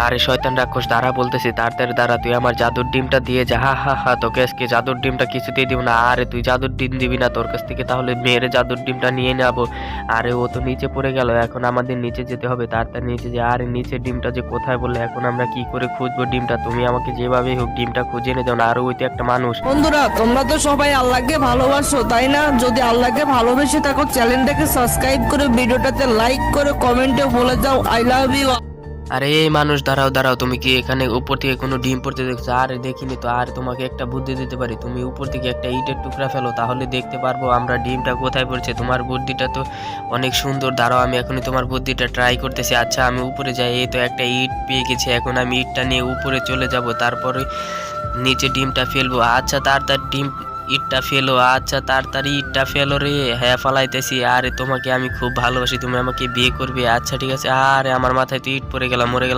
আরে শয়তান রাক্ষস দাঁড়া বলতেছি, তাড়াতাড়ি দাঁড়া, তুই আমার জাদুর ডিমটা দিয়ে যা। হা হা হা, তোকে আজকে জাদুর ডিমটা কিছুতেই দিব না। আরে তুই জাদুর ডিম দিবি না, তোর কাছ থেকে তাহলে মেরে জাদুর ডিমটা নিয়ে নেবো। আরে ও তো নিচে পড়ে গেল, এখন আমাদের নিচে যেতে হবে, তাড়াতাড়ি নিচে যে। আরে নিচে ডিমটা যে কোথায় বললে, এখন আমরা কি করে খুঁজবো ডিমটা? তুমি আমাকে যেভাবেই হোক ডিমটা খুঁজে এনে দাও না। আর ওই তো একটা মানুষ। বন্ধুরা, তোমরা তো সবাই আল্লাহকে ভালোবাসো তাই না? যদি আল্লাহকে ভালোবেসে থাকো, চ্যানেলটাকে সাবস্ক্রাইব করে ভিডিওটাতে লাইক করে কমেন্টে বলে যাও আই লাভ ইউ। আরে এই মানুষ, দাঁড়াও দাঁড়াও, তুমি কি এখানে উপর থেকে কোনো ডিম পড়তে দেখছো? আরে দেখিনি তো। আর তোমাকে একটা বুদ্ধি দিতে পারি, তুমি উপর থেকে একটা ইটের টুকরা ফেলো, তাহলে দেখতে পারবো আমরা ডিমটা কোথায় পড়ছে। তোমার বুদ্ধিটা তো অনেক সুন্দর, দাঁড়াও আমি এখনই তোমার বুদ্ধিটা ট্রাই করতেছি। আচ্ছা আমি উপরে যাই, এই তো একটা ইট পেয়ে গেছি, এখন আমি ইটটা নিয়ে উপরে চলে যাব, তারপরে নিচে ডিমটা ফেলবো। আচ্ছা তাড়াতাড়ি ডিম ইটটা ফেলো, আচ্ছা তাড়াতাড়ি ইটটা ফেলো রে। হ্যাঁ ফালাইতেছি। আরে তোমাকে আমি খুব ভালোবাসি, তুমি আমাকে বিয়ে করবে? আচ্ছা ঠিক আছে। আরে আমার মাথায় তো ইট পড়ে গেলাম, মরে গেলাম।